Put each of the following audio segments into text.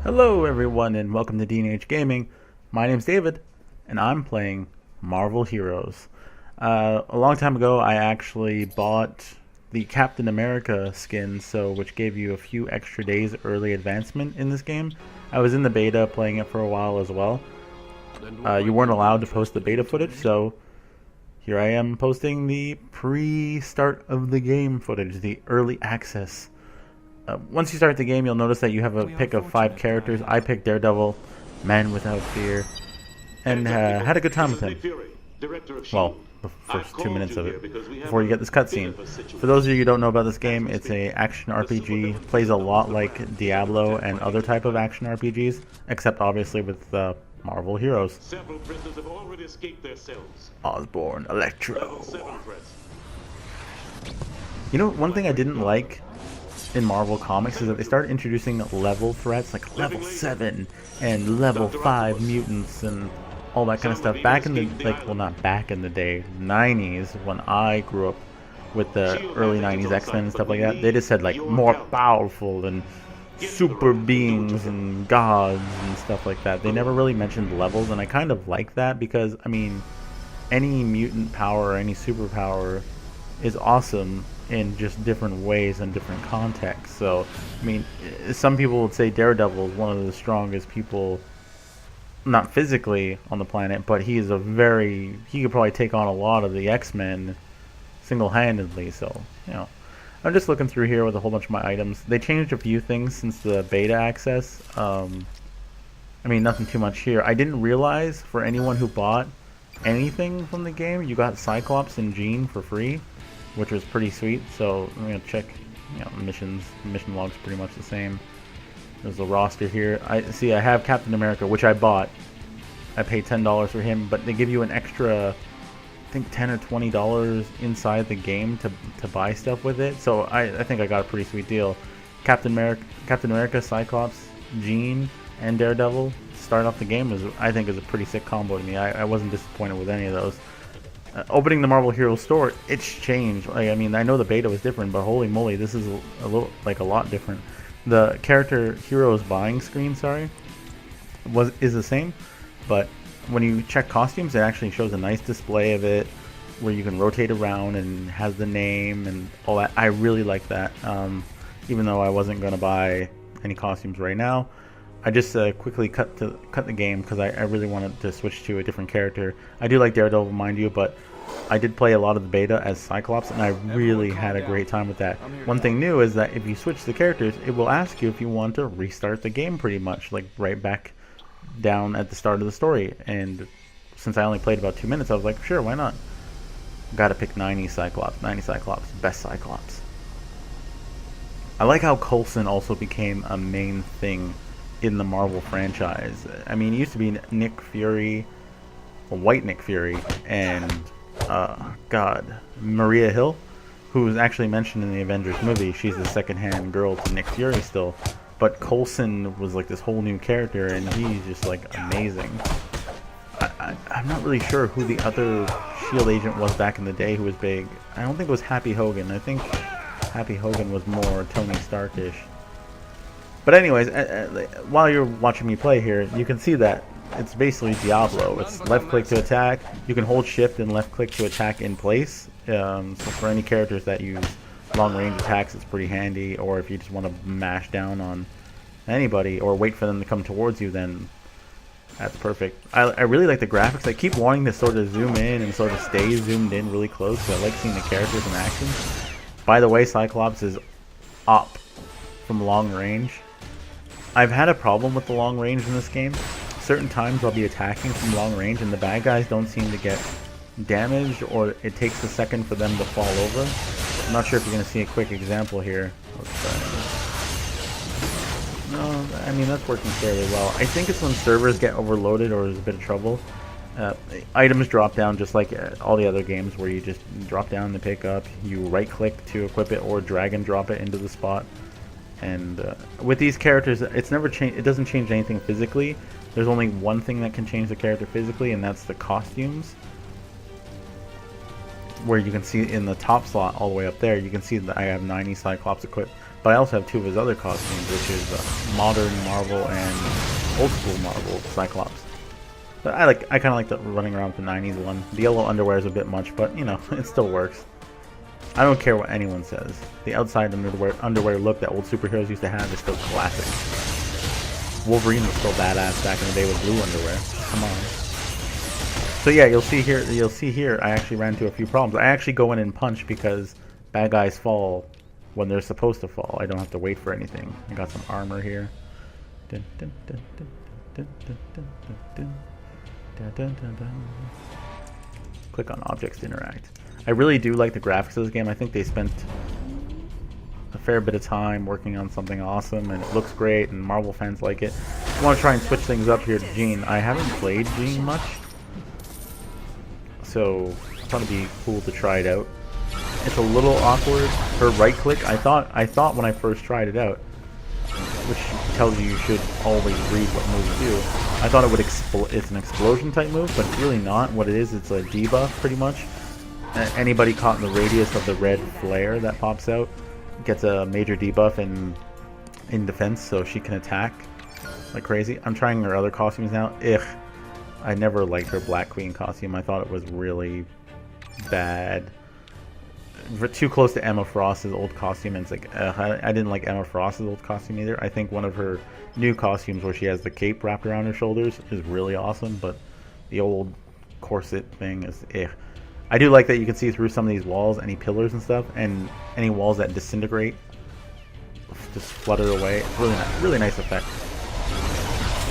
Hello everyone and welcome to D&H Gaming. My name's David and I'm playing Marvel Heroes. A long time ago I actually bought the Captain America skin, which gave you a few extra days early advancement in this game. I was in the beta playing it for a while as well. You weren't allowed to post the beta footage, so here I am posting the pre-start of the game footage, the early access. Once you start the game, you'll notice that you have a pick of 5 characters. I picked Daredevil, Man Without Fear, and had a good time with him. Well, the first 2 minutes of it, before you get this cutscene. For those of you who don't know about this game, it's a action RPG. Plays a lot like Diablo and other type of action RPGs, except obviously with Marvel Heroes. Osborn, Electro. You know, one thing I didn't like in Marvel Comics is that they started introducing level threats like level 7 and level 5 mutants and all that kind of stuff. Back in the, well, not back in the day, 90s, when I grew up with the early 90s X-Men and stuff like that, they just said like more powerful and super beings and gods and stuff like that. They never really mentioned levels, and I kind of like that because, I mean, any mutant power or any superpower is awesome in just different ways and different contexts. So, I mean, some people would say Daredevil is one of the strongest people, not physically on the planet, but he could probably take on a lot of the X-Men single-handedly. So, you know, I'm just looking through here with a whole bunch of my items. They changed a few things since the beta access. I mean, nothing too much here. I didn't realize for anyone who bought anything from the game, you got Cyclops and Jean for free, which was pretty sweet. So I'm gonna check, you know, mission log's pretty much the same. There's a roster here. I have Captain America, which I bought. I paid $10 for him, but they give you an extra, I think $10 or $20 inside the game to buy stuff with it. So I think I got a pretty sweet deal. Captain America, Cyclops, Jean, and Daredevil start off the game I think is a pretty sick combo to me. I wasn't disappointed with any of those. Opening the Marvel Heroes store, it's changed. Like, I mean, I know the beta was different, but holy moly, this is a lot different. The character heroes buying screen, is the same, but when you check costumes, it actually shows a nice display of it where you can rotate around and has the name and all that. I really like that. Even though I wasn't gonna buy any costumes right now, I just quickly cut the game because I really wanted to switch to a different character. I do like Daredevil, mind you, but I did play a lot of the beta as Cyclops, and I really had a great time with that. One thing new is that if you switch the characters, it will ask you if you want to restart the game pretty much, like right back down at the start of the story. And since I only played about 2 minutes, I was like, sure, why not? Gotta pick 90 Cyclops. 90 Cyclops, best Cyclops. I like how Coulson also became a main thing in the Marvel franchise. I mean, it used to be Nick Fury, White Nick Fury, and Maria Hill, who was actually mentioned in the Avengers movie. She's the second-hand girl to Nick Fury still, but Coulson was like this whole new character, and he's just like amazing. I'm not really sure who the other SHIELD agent was back in the day who was big. I don't think it was Happy Hogan. I think Happy Hogan was more Tony Starkish. But anyways, while you're watching me play here, you can see that it's basically Diablo. It's left click to attack. You can hold shift and left click to attack in place. So for any characters that use long range attacks, it's pretty handy. Or if you just want to mash down on anybody or wait for them to come towards you, then that's perfect. I really like the graphics. I keep wanting to sort of zoom in and sort of stay zoomed in really close. So I like seeing the characters in action. By the way, Cyclops is up from long range. I've had a problem with the long range in this game. Certain times I'll be attacking from long range and the bad guys don't seem to get damaged, or it takes a second for them to fall over. I'm not sure if you're going to see a quick example here. No, I mean, that's working fairly well. I think it's when servers get overloaded or there's a bit of trouble. Items drop down just like all the other games where you just drop down to pick up, you right click to equip it or drag and drop it into the spot. And with these characters, it's never changed. It doesn't change anything physically. There's only one thing that can change the character physically, and that's the costumes. Where you can see in the top slot all the way up there, you can see that I have 90 Cyclops equipped. But I also have two of his other costumes, which is modern Marvel and old school Marvel Cyclops. But I kind of like the running around with the 90s one. The yellow underwear is a bit much, but you know, it still works. I don't care what anyone says. The outside underwear look that old superheroes used to have is still classic. Wolverine was still badass back in the day with blue underwear. Come on. So yeah, you'll see here I actually ran into a few problems. I actually go in and punch because bad guys fall when they're supposed to fall. I don't have to wait for anything. I got some armor here. Dun, dun, dun, dun, dun, dun, dun, dun, dun, dun, dun, dun. Click on objects to interact. I really do like the graphics of this game. I think they spent a fair bit of time working on something awesome, and it looks great, and Marvel fans like it. I want to try and switch things up here to Jean. I haven't played Jean much, so I thought it'd be cool to try it out. It's a little awkward. Her right click, I thought when I first tried it out, which tells you should always read what moves do. I thought it would it's an explosion type move, but it's really not. What it is, it's a debuff pretty much. Anybody caught in the radius of the red flare that pops out gets a major debuff in defense, so she can attack like crazy. I'm trying her other costumes now. Ugh. I never liked her Black Queen costume. I thought it was really bad. Too close to Emma Frost's old costume, and it's like, I didn't like Emma Frost's old costume either. I think one of her new costumes where she has the cape wrapped around her shoulders is really awesome, but the old corset thing is I do like that you can see through some of these walls, any pillars and stuff, and any walls that disintegrate just flutter away. It's really nice effect.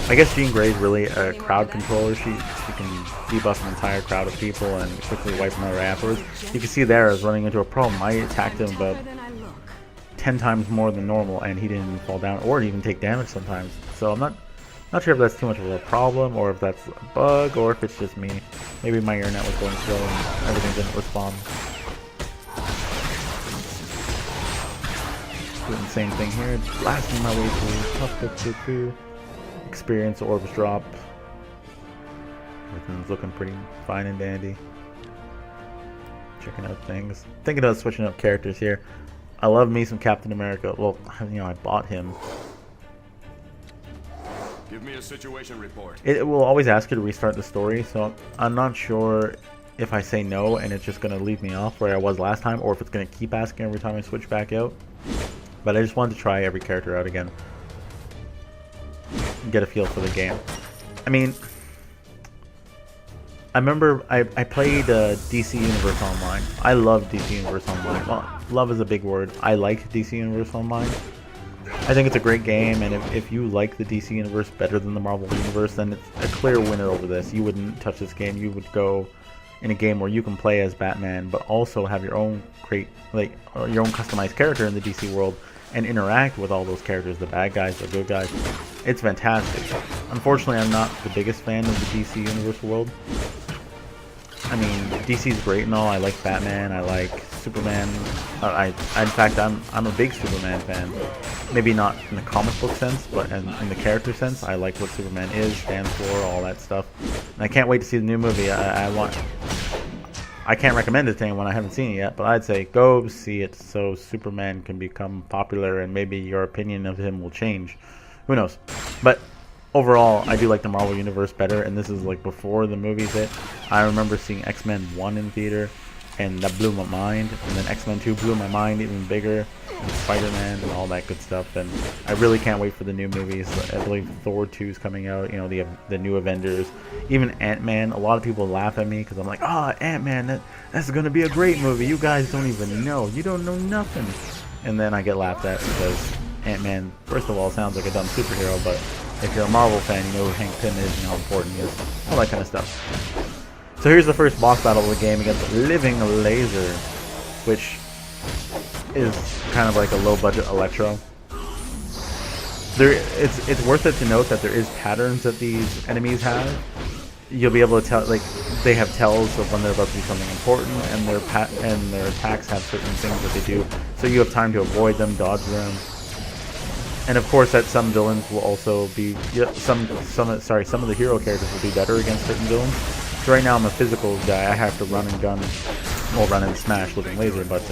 I guess Jean Grey is really a crowd controller. She can debuff an entire crowd of people and quickly wipe them out afterwards. You can see there I was running into a problem. I attacked him about 10 times more than normal, and he didn't even fall down or even take damage sometimes. So I'm not sure if that's too much of a problem, or if that's a bug, or if it's just me. Maybe my internet was going slow and everything didn't respond. Doing the same thing here, blasting my way through. Experience orbs drop. Everything's looking pretty fine and dandy. Checking out things. Thinking about switching up characters here. I love me some Captain America. Well, you know, I bought him. Give me a situation report. It will always ask you to restart the story, so I'm not sure if I say no and it's just going to leave me off where I was last time, or if it's going to keep asking every time I switch back out. But I just wanted to try every character out again. Get a feel for the game. I mean, I remember I played DC Universe Online. I love DC Universe Online. Well, love is a big word. I like DC Universe Online. I think it's a great game, and if you like the DC Universe better than the Marvel Universe, then it's a clear winner over this. You wouldn't touch this game. You would go in a game where you can play as Batman, but also have your own your own customized character in the DC world, and interact with all those characters, the bad guys, the good guys. It's fantastic. Unfortunately, I'm not the biggest fan of the DC Universe world. I mean, DC's great and all. I like Batman. I like Superman. In fact, I'm a big Superman fan. Maybe not in the comic book sense, but in the character sense, I like what Superman is, stands for, all that stuff. And I can't wait to see the new movie. I can't recommend it to anyone. I haven't seen it yet, but I'd say go see it so Superman can become popular and maybe your opinion of him will change. Who knows? But overall, I do like the Marvel Universe better, and this is like before the movies hit. I remember seeing X-Men 1 in theater, and that blew my mind. And then X-Men 2 blew my mind even bigger, and Spider-Man and all that good stuff. And I really can't wait for the new movies. I believe Thor 2 is coming out, you know, the new Avengers. Even Ant-Man, a lot of people laugh at me because I'm like, oh, Ant-Man, that's going to be a great movie. You guys don't even know. You don't know nothing. And then I get laughed at because Ant-Man, first of all, sounds like a dumb superhero, but if you're a Marvel fan, you know who Hank Pym is and how important he is. All that kind of stuff. So here's the first boss battle of the game against Living Laser, which is kind of like a low-budget Electro. It's worth it to note that there is patterns that these enemies have. You'll be able to tell, like, they have tells of when they're about to do something important, and their attacks have certain things that they do. So you have time to avoid them, dodge them. And of course, that some villains will also be some of the hero characters will be better against certain villains. So right now I'm a physical guy. I have to run and smash Living Laser, but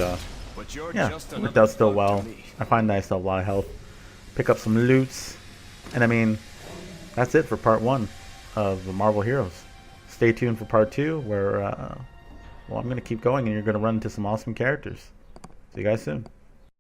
yeah, it worked out still well. I find that I still have a lot of health. Pick up some loots. And I mean, that's it for part 1 of the Marvel Heroes. Stay tuned for part 2 where, well, I'm going to keep going and you're going to run into some awesome characters. See you guys soon.